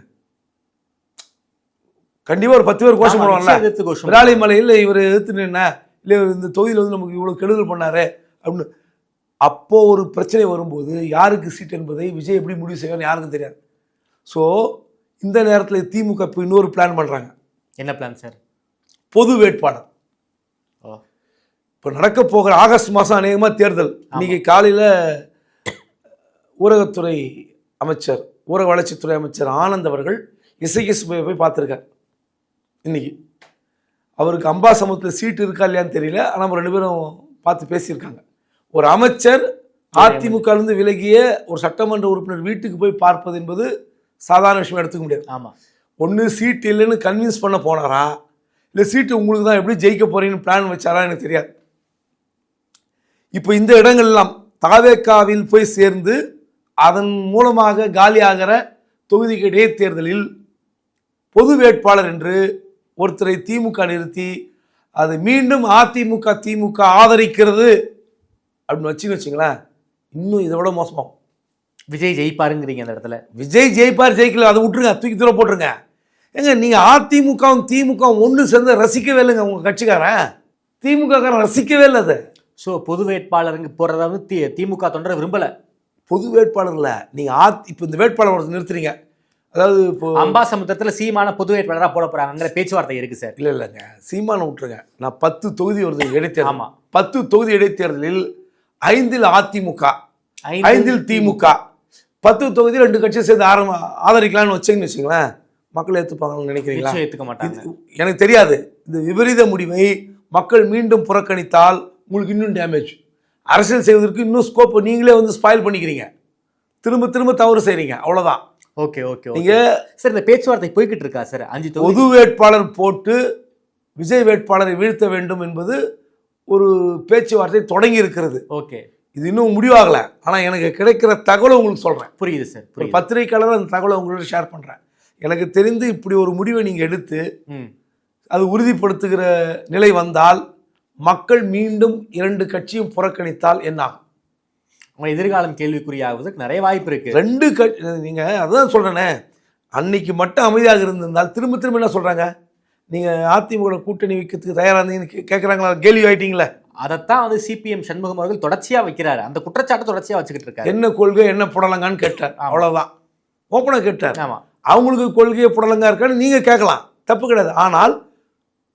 கண்டிப்பாக ஒரு 10 பேர் கோஷம் போடுவாங்கல்ல. விராலிமலையில் இவர் எதிர்த்து நின்னா, இல்லை இந்த தொகுதியில் வந்து நமக்கு இவ்வளோ கெடுதல் பண்ணாரு அப்படின்னு. அப்போது ஒரு பிரச்சனை வரும்போது யாருக்கு சீட் என்பதை விஜய் எப்படி முடிவு செய்வார்னு யாருக்கும் தெரியாது. ஸோ இந்த நேரத்தில் திமுக இப்போ இன்னொரு பிளான் பண்ணுறாங்க. என்ன பிளான் சார்? பொது வேட்பாளர். இப்போ நடக்க போகிற ஆகஸ்ட் மாதம் அநேகமாக தேர்தல். இன்னைக்கு காலையில் ஊரகத்துறை அமைச்சர், ஊரக வளர்ச்சித்துறை அமைச்சர் ஆனந்த் அவர்கள் இசைஎஸ் போய் பார்த்துருக்கார். இன்னைக்கு அவருக்கு அம்பாசமுத்திரத்தில் சீட்டு இருக்கா இல்லையான்னு தெரியல, ஆனால் நம்ம 2 பேரும் பார்த்து பேசியிருக்காங்க. ஒரு அமைச்சர் அதிமுகலேருந்து விலகிய ஒரு சட்டமன்ற உறுப்பினர் வீட்டுக்கு போய் பார்ப்பது என்பது சாதாரண விஷயம் எடுத்துக்க முடியாது. ஆமாம். ஒன்று சீட்டு இல்லைன்னு கன்வின்ஸ் பண்ண போனாரா, இல்லை சீட்டு உங்களுக்கு தான் எப்படி ஜெயிக்க போறீங்கன்னு பிளான் வச்சாரா எனக்கு தெரியாது. இப்போ இந்த இடங்கள்லாம் தாவேக்காவில் போய் சேர்ந்து அதன் மூலமாக காலியாகிற தொகுதிக்கு இடைத்தேர்தலில் பொது வேட்பாளர் என்று ஒருத்தரை திமுக நிறுத்தி அது மீண்டும் அதிமுக திமுக ஆதரிக்கிறது அப்படின்னு வச்சுங்களேன், இன்னும் இதை விட மோசமாகும். விஜய் ஜெயிப்பாருங்கிறீங்க அந்த இடத்துல. விஜய் ஜெயிப்பார் ஜெயிக்கல அதை விட்டுருங்க, தூக்கி தூர போட்டுருங்க. ஏங்க நீங்கள் அதிமுகவும் திமுகவும் ஒன்று சேர்ந்து ரசிக்கவே இல்லைங்க உங்கள் கட்சிக்காரன். திமுககாரன் ரசிக்கவே இல்லை அதை. ஸோ பொது வேட்பாளருங்க போடுறத வந்து திமுக தொண்டரை விரும்பலை. பொது வேட்பாளர் இல்லை, நீங்கள் இப்போ இந்த வேட்பாளர் ஒருத்தர் நிறுத்துறீங்க, அதாவது இப்போ அம்பாசமுத்திரத்தில் சீமான பொது வேட்பாளராக போட போகிறாங்கிற பேச்சுவார்த்தை இருக்குது சார். இல்லைங்க, சீமானை விட்டுருங்க. நான் 10 தொகுதி வருது இடைத்தேர்தல். ஆமாம், 10 தொகுதி இடைத்தேர்தலில் 5 அதிமுக 5 திமுக, 10 தொகுதியில் 2 கட்சியை சேர்ந்து ஆதரிக்கலாம்னு வச்சுங்கன்னு வச்சுங்களேன், மக்கள் ஏற்றுப்பாங்கன்னு நினைக்கிறீங்களா? ஏற்றுக்க மாட்டாங்க. எனக்கு தெரியாது. இந்த விபரீத முடிவை மக்கள் மீண்டும் புறக்கணித்தால் உங்களுக்கு இன்னும் டேமேஜ். அரசியல் செய்வதற்கு இன்னும் ஸ்கோப் நீங்களே வந்து ஸ்பாயில் பண்ணிக்கிறீங்க, திரும்ப திரும்ப தவறு செய்கிறீங்க, அவ்வளோதான். ஓகே ஓகே நீங்கள் சார் இந்த பேச்சுவார்த்தை போய்கிட்டு இருக்கா சார்? 5 பொது வேட்பாளர் போட்டு விஜய் வேட்பாளரை வீழ்த்த வேண்டும் என்பது ஒரு பேச்சுவார்த்தை தொடங்கி இருக்கிறது. ஓகே, இது இன்னும் முடிவாகலை. ஆனால் எனக்கு கிடைக்கிற தகவலை உங்களுக்கு சொல்கிறேன். புரியுது சார். ஒரு பத்திரிகையாளர் அந்த தகவலை உங்களோட ஷேர் பண்ணுறேன். எனக்கு தெரிந்து இப்படி ஒரு முடிவை நீங்கள் எடுத்து அது உறுதிப்படுத்துகிற நிலை வந்தால் மக்கள் மீண்டும் 2 கட்சியும் புறக்கணித்தால் என்ன ஆகும்? உங்கள் எதிர்காலம் கேள்விக்குறியாவதுக்கு நிறைய வாய்ப்பு இருக்குது. 2 கட்சி நீங்கள் அதுதான் சொல்கிறேனே, அன்னைக்கு மட்டும் அமைதியாக இருந்திருந்தால் திரும்ப திரும்ப என்ன சொல்கிறாங்க, நீங்கள் அதிமுக கூட்டணி வைக்கிறதுக்கு தயாராக இருந்தீங்கன்னு கேட்குறாங்களா? கேள்வி ஆகிட்டீங்களே. அதைத்தான் வந்து சிபிஎம் சண்முகம் அவர்கள் தொடர்ச்சியாக வைக்கிறாரு. அந்த குற்றச்சாட்டை தொடர்ச்சியாக வச்சுக்கிட்டு இருக்காரு. என்ன கொள்கை என்ன புடலங்கான்னு கேட்டார், அவ்வளோதான். ஓப்பனாக கேட்டார். ஆமாம், அவங்களுக்கு கொள்கையை புடலங்கா இருக்கான்னு நீங்கள் கேட்கலாம், தப்பு கிடையாது. ஆனால்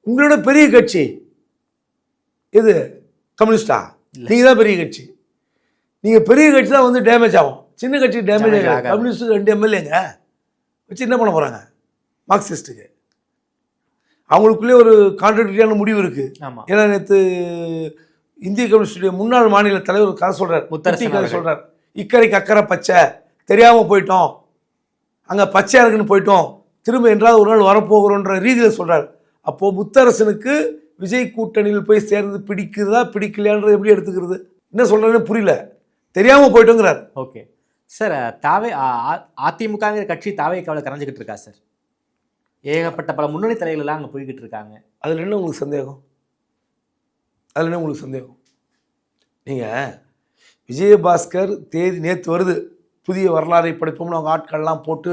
உங்களோட பெரிய கட்சி எது? கம்யூனிஸ்டா? நீங்கள் தான் பெரிய கட்சி. நீங்கள் பெரிய கட்சி தான் வந்து டேமேஜ் ஆகும், சின்ன கட்சி டேமேஜ் ஆகும். கம்யூனிஸ்ட்டு 2 எம்எல்ஏங்க வச்சு என்ன பண்ண போகிறாங்க? மார்க்சிஸ்ட்டுக்கு அவங்களுக்குள்ளே ஒரு கான்ட்ரடிக்டான முடிவு இருக்குது. ஏன்னா நேற்று இந்திய கம்யூனிஸ்டுடைய முன்னாள் மாநில தலைவர் ஒரு கதை சொல்கிறார், கதை சொல்கிறார். இக்கரைக்கு அக்கறை பச்சை, தெரியாமல் போயிட்டோம், அங்கே பச்சையாக இருக்குன்னு போயிட்டோம், திரும்ப என்றாவது ஒரு நாள் வரப்போகிறோன்ற ரீதியில் சொல்கிறார். அப்போது முத்தரசனுக்கு விஜய் கூட்டணியில் போய் சேர்ந்து பிடிக்குதா பிடிக்கலையான்றது எப்படி எடுத்துக்கிறது? என்ன சொல்கிறேன்னு புரியல, தெரியாமல் போயிட்டோங்கிறார். ஓகே சார், அதிமுகங்கிற கட்சி தாவேக்காவில் கரைஞ்சிக்கிட்டு இருக்கா சார்? ஏகப்பட்ட பல முன்னணி தலைவர்கள்லாம் அங்கே போய்கிட்டு இருக்காங்க. அதில் என்ன உங்களுக்கு சந்தேகம்? அதில் என்ன உங்களுக்கு சந்தேகம்? நீங்கள் விஜயபாஸ்கர் தேதி நேற்று வருது, புதிய வரலாறை படிப்போம்னு அவங்க ஆட்கள்லாம் போட்டு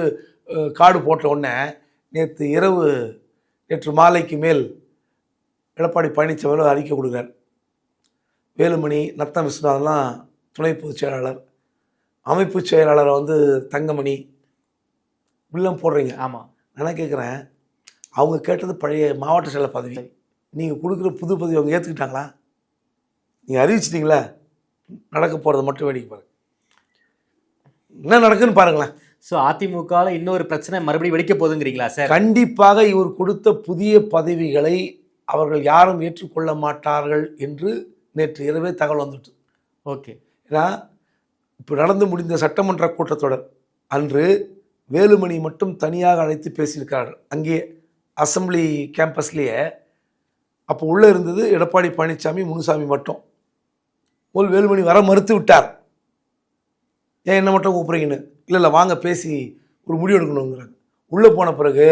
கார்டு போட்ட உடனே நேற்று மாலைக்கு மேல் எடப்பாடி பழனிசாமி அறிக்கை கொடுக்குறார். வேலுமணி, நத்தம் விஸ்வநாதன்லாம் துணை பொதுச் செயலாளர், அமைப்பு செயலாளரை வந்து தங்கமணி வில்லம் போடுறீங்க. ஆமாம், நான் கேட்குறேன், அவங்க கேட்டது பழைய மாவட்ட செயலர் பதவி, நீங்கள் கொடுக்குற புது பதவி அவங்க ஏற்றுக்கிட்டாங்களா? நீங்கள் அறிவிச்சிட்டிங்களா? நடக்க போகிறத மட்டும் வேடிக்கை பாருங்க, என்ன நடக்குன்னு பாருங்களேன். ஸோ அதிமுகவில் இன்னொரு பிரச்சனை மறுபடியும் வெடிக்க போகுதுங்கிறீங்களா சார்? கண்டிப்பாக இவர் கொடுத்த புதிய பதவிகளை அவர்கள் யாரும் ஏற்றுக்கொள்ள மாட்டார்கள் என்று நேற்று இரவே தகவல் வந்துட்டு. ஓகே, ஏன்னா இப்போ நடந்து முடிந்த சட்டமன்ற கூட்டத்தொடர் அன்று வேலுமணி மட்டும் தனியாக அழைத்து பேசியிருக்கிறார்கள். அங்கே அசம்பிளி கேம்பஸ்லேயே அப்போ உள்ளே இருந்தது எடப்பாடி பழனிசாமி, முனுசாமி மட்டும். வேலுமணி வர மறுத்து விட்டார். ஏன் என்ன மட்டும் கூப்பிட்றீங்கன்னு? இல்லை வாங்க பேசி ஒரு முடிவு எடுக்கணுங்கிறாங்க. உள்ளே போன பிறகு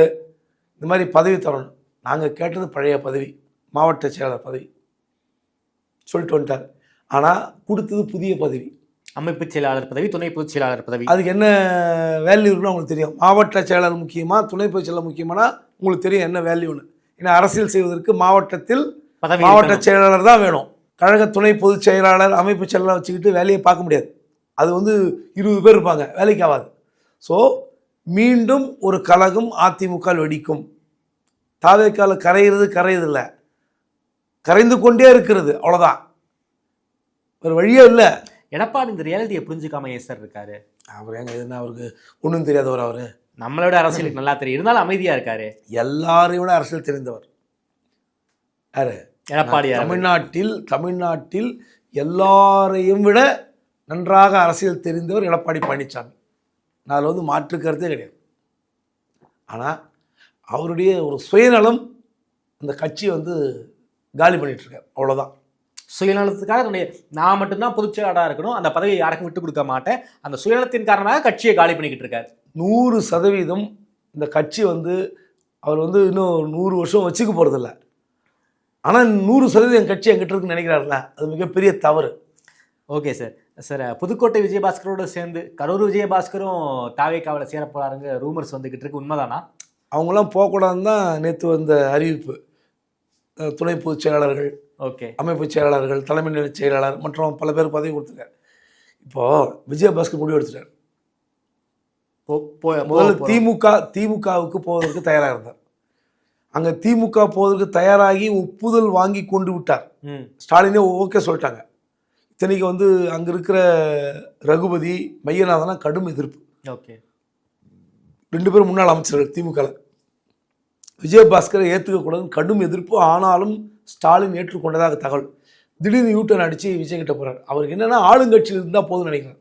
இந்த மாதிரி பதவி தரணும், நாங்கள் கேட்டது பழைய பதவி, மாவட்ட செயலாளர் பதவி சொல்லிட்டு வந்துட்டார். ஆனால் கொடுத்தது புதிய பதவி, அமைப்பு செயலாளர் பதவி, துணை பொதுச் செயலாளர் பதவி. அதுக்கு என்ன வேல்யூ இருக்குன்னு உங்களுக்கு தெரியும். மாவட்ட செயலாளர் முக்கியமா துணை பொதுச் செயலாளர் முக்கியமானா உங்களுக்கு தெரியும் என்ன வேல்யூன்னு. ஏன்னா அரசியல் செய்வதற்கு மாவட்டத்தில் மாவட்ட செயலாளர் தான் வேணும். கழக துணை பொதுச் செயலாளர், அமைப்பு செயலாளர் வச்சுக்கிட்டு வேலையை பார்க்க முடியாது. அது வந்து 20 பேர் இருப்பாங்க, வேலைக்கு ஆகாது. ஸோ மீண்டும் ஒரு கழகம் அதிமுக வெடிக்கும். தாவேக்கால கரையதில்லை, கரைந்து கொண்டே இருக்கிறது, அவ்வளோதான், ஒரு வழியே இல்லை. எடப்பாடி இந்த ரியாலிட்டியை புரிஞ்சுக்காம ஏன் சார் இருக்காரு? அவர் எங்க எதுனா அவருக்கு ஒன்றும் தெரியாதவர். அவர் நம்மளோட அரசியலுக்கு நல்லா தெரியும், இருந்தாலும் அமைதியாக இருக்காரு. எல்லாரையும் விட அரசியல் தெரிந்தவர் யாரு? எடப்பாடி. தமிழ்நாட்டில் எல்லாரையும் விட நன்றாக அரசியல் தெரிந்தவர் எடப்பாடி பழனிசாமி. நான் அதில் வந்து மாற்று கருத்தே கிடையாது. ஆனால் அவருடைய ஒரு சுயநலம் அந்த கட்சியை வந்து காலி பண்ணிகிட்ருக்கார், அவ்வளோதான். சுயநலத்துக்காக நான் மட்டும்தான் பொதுச் செயலாளராக இருக்கணும், அந்த பதவியை யாருக்கும் விட்டு கொடுக்க மாட்டேன், அந்த சுயநலத்தின் காரணமாக கட்சியை காலி பண்ணிக்கிட்டு இருக்காரு. 100% இந்த கட்சி வந்து அவர் வந்து இன்னும் 100 வருஷம் வச்சுக்க போகிறதில்ல. ஆனால் 100% என் கட்சி என்கிட்ட இருக்குன்னு நினைக்கிறாருல, அது மிகப்பெரிய தவறு. Okay sir. சார், புதுக்கோட்டை விஜயபாஸ்கரோட சேர்ந்து கரூர் விஜயபாஸ்கரும் தாவேக்காவில் சேர போகிறாருங்க ரூமர்ஸ் வந்துக்கிட்டு இருக்கு, உண்மைதானா? அவங்களாம் போகக்கூடாதுன்னு தான் நேற்று வந்த அறிவிப்பு. துணை பொதுச் செயலாளர்கள், ஓகே, அமைப்பு செயலாளர்கள், தலைமை நிலை செயலாளர் மற்றும் பல பேர் பதவி கொடுத்துருக்காரு. இப்போது விஜயபாஸ்கர் முடிவு எடுத்துட்டார். முதல்ல திமுகவுக்கு போவதற்கு தயாராக இருந்தார். அங்கே திமுக போவதற்கு தயாராகி ஒப்புதல் வாங்கி கொண்டு விட்டார். ஸ்டாலினே ஓகே சொல்லிட்டாங்க. இத்தனைக்கு வந்து அங்கே இருக்கிற ரகுபதி, மையநாதனா கடும் எதிர்ப்பு. ஓகே, 2 பேரும் முன்னாள் அமைச்சர்கள் திமுகவில். விஜயபாஸ்கரை ஏற்றுக்கக்கூடாதுன்னு கடும் எதிர்ப்பு. ஆனாலும் ஸ்டாலின் ஏற்றுக்கொண்டதாக தகவல். திடீர்னு யூட்டர்ன் அடித்து விஜய் கிட்ட போகிறார். அவருக்கு என்னென்னா ஆளுங்கட்சியில் இருந்தால் போதும்னு நினைக்கிறார்.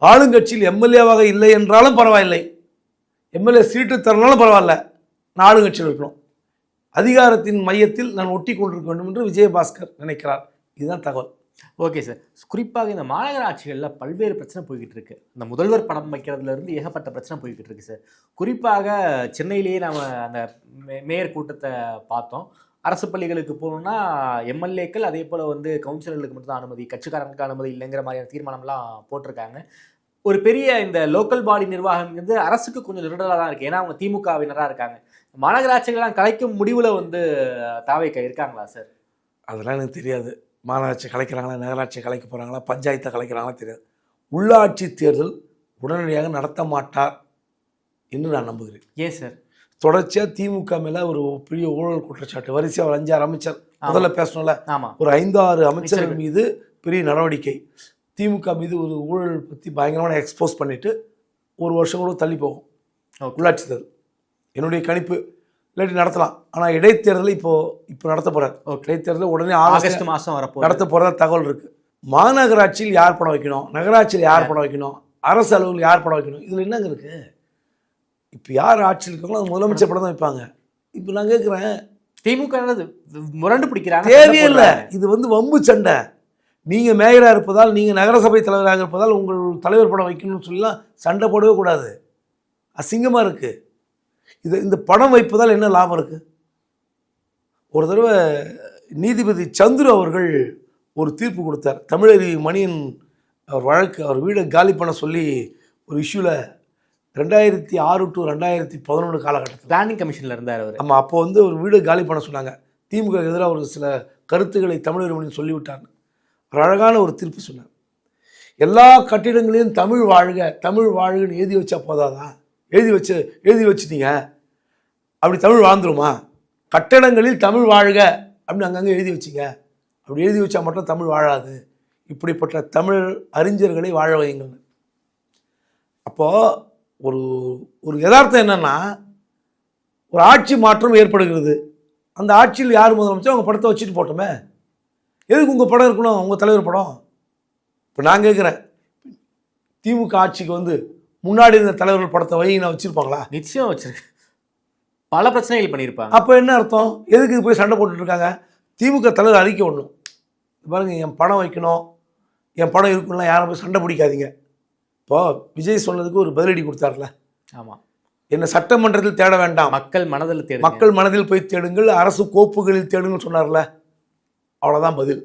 ஆளுங்கட்சியில் எம்எல்ஏவாக இல்லை என்றாலும் பரவாயில்லை, எம்எல்ஏ சீட்டு தரனாலும் பரவாயில்ல, நான் ஆளுங்கட்சியில் இருக்கணும், அதிகாரத்தின் மையத்தில் நான் ஒட்டி கொண்டிருக்க வேண்டும் என்று விஜயபாஸ்கர் நினைக்கிறார். இதுதான் தகவல். Okay sir. குறிப்பாக இந்த மாநகராட்சிகளில் பல்வேறு பிரச்சனை போய்கிட்டு இருக்கு. இந்த முதல்வர் படம் வைக்கிறதுலேருந்து ஏகப்பட்ட பிரச்சனை போய்கிட்டு இருக்கு சார். குறிப்பாக சென்னையிலேயே நம்ம அந்த மேயர் கூட்டத்தை பார்த்தோம். அரசு பள்ளிகளுக்கு போகணுன்னா எம்எல்ஏக்கள், அதே போல் வந்து கவுன்சிலர்களுக்கு மட்டும் தான் அனுமதி, கட்சிக்காரங்களுக்கு அனுமதி இல்லைங்கிற மாதிரியான தீர்மானம்லாம் போட்டிருக்காங்க. ஒரு பெரிய இந்த லோக்கல் பாடி நிர்வாகம் வந்து அரசுக்கு கொஞ்சம் நெருடலாக தான் இருக்குது. ஏன்னா அவங்க திமுகவினராக இருக்காங்க. மாநகராட்சிகள்லாம் கலைக்கும் முடிவில் வந்து தாவேக்கா இருக்காங்களா சார்? அதெல்லாம் எனக்கு தெரியாது. மாநகராட்சி கலைக்கிறாங்களா, நகராட்சி கலைக்க போகிறாங்களா, பஞ்சாயத்தை கலைக்கிறாங்களா தெரியாது. உள்ளாட்சி தேர்தல் உடனடியாக நடத்த மாட்டார் என்று நான் நம்புகிறேன். ஏன் சார்? தொடர்ச்சியாக திமுக மேலே ஒரு பெரிய ஊழல் குற்றச்சாட்டு, வரிசையாக ஒரு 5-6 அமைச்சர், முதல்ல பேசணும்ல, ஒரு 5-6 அமைச்சர்கள் மீது பெரிய நடவடிக்கை. திமுக மீது ஒரு ஊழல் பற்றி பயங்கரமான எக்ஸ்போஸ் பண்ணிவிட்டு 1 வருஷம் கூட தள்ளி போகும் உள்ளாட்சி தேர்தல். என்னுடைய கணிப்பு இல்லாட்டி நடத்தலாம். ஆனால் இடைத்தேர்தல் இப்போ நடத்த போகிறார். இடைத்தேர்தல் உடனே ஆகஸ்ட் மாதம் நடத்த போகிறதா தகவல் இருக்குது. மாநகராட்சியில் யார் படம் வைக்கணும், நகராட்சியில் யார் படம் வைக்கணும், அரசு அலுவலகம் யார் படம் வைக்கணும், இதில் என்னங்க இருக்குது? இப்போ யார் ஆட்சியில் இருக்காங்களோ அது முதலமைச்சர் படம் தான் வைப்பாங்க. இப்போ நான் கேட்குறேன், திமுக முரண்டு பிடிக்கிறாங்க. தேவையே இல்லை. இது வந்து வம்பு சண்டை. நீங்கள் மேயராக இருப்பதால், நீங்கள் நகரசபை தலைவராக இருப்பதால் உங்கள் தலைவர் படம் வைக்கணும்னு சொல்லலாம் சண்டை போடவே கூடாது. அசிங்கமாக இருக்குது. இந்த படம் வைப்பதால் என்ன லாபம் இருக்குது? ஒரு தடவை நீதிபதி சந்துரு அவர்கள் ஒரு தீர்ப்பு கொடுத்தார். தமிழறிவி மணியன் அவர் வழக்கு, அவர் வீடை காலி பண்ண சொல்லி ஒரு இஷ்யூவில் 2006 to 2011 காலகட்டத்தில் பிளானிங் கமிஷனில் இருந்தார் அவர். ஆமாம், அப்போ வந்து ஒரு வீடு காலி பண்ண சொன்னாங்க. திமுக எதிராக ஒரு சில கருத்துக்களை தமிழறிவி மணியன் சொல்லிவிட்டார். ஒரு அழகான ஒரு தீர்ப்பு சொன்னார். எல்லா கட்டிடங்களையும் தமிழ் வாழ்க, தமிழ் வாழ்கன்னு எழுதி வச்சா போதாதான்? எழுதி வச்சுட்டீங்க, அப்படி தமிழ் வாழ்ந்துருமா? கட்டடங்களில் தமிழ் வாழ்க அப்படின்னு அங்கங்கே எழுதி வச்சிங்க. அப்படி எழுதி வச்சா மட்டும் தமிழ் வாழாது. இப்படிப்பட்ட தமிழ் அறிஞர்களை வாழ வையுங்கள். அப்போது ஒரு யதார்த்தம் என்னென்னா, ஒரு ஆட்சி மாற்றம் ஏற்படுகிறது. அந்த ஆட்சியில் யார் முதலமைச்சர் அவங்க படத்தை வச்சுட்டு போட்டோமே. எதுக்கு உங்கள் படம் இருக்கணும், உங்கள் தலைவர் படம்? இப்போ நான் கேட்குறேன், திமுக ஆட்சிக்கு வந்து முன்னாடி இருந்த தலைவர்கள் படத்தை வைங்க வச்சுருப்பாங்களா? நிச்சயம் வச்சிருக்கு. பல பிரச்சனைகள் பண்ணியிருப்பாங்க. அப்போ என்ன அர்த்தம்? எதுக்கு போய் சண்டை போட்டுட்ருக்காங்க? திமுக தலைவர் அறிக்கை ஒன்றும் பாருங்கள், என் படம் வைக்கணும், என் படம் இருக்குன்னா யாரும் போய் சண்டை பிடிக்காதீங்க. இப்போ விஜய் சொன்னதுக்கு ஒரு பதிலடி கொடுத்தார்ல. ஆமாம், என்ன சட்டமன்றத்தில் தேட வேண்டாம், மக்கள் மனதில் போய் தேடுங்கள், அரசு கோப்புகளில் தேடுங்கன்னு சொன்னார்ல. அவ்வளோதான் பதில்.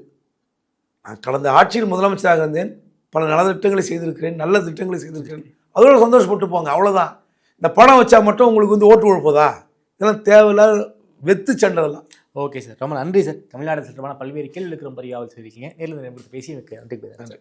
நான் கடந்த ஆட்சியில் முதலமைச்சராக இருந்தேன், பல நலத்திட்டங்களை செய்திருக்கிறேன், நல்ல திட்டங்களை செய்திருக்கிறேன், அதோட சந்தோஷப்பட்டு போங்க, அவ்வளோதான். இந்த படம் வச்சா மட்டும் உங்களுக்கு வந்து ஓட்டு விழுப்பதா? இதெல்லாம் தேவையில்லாத வெத்து சண்டதெல்லாம். ஓகே சார், ரொம்ப நன்றி சார். தமிழ்நாடு சட்டமான பல்வேறு கேள்விகளுக்கு ரொம்ப அறியாமல் செய்திருக்கீங்க. நேரில் பேசி எனக்கு நன்றி.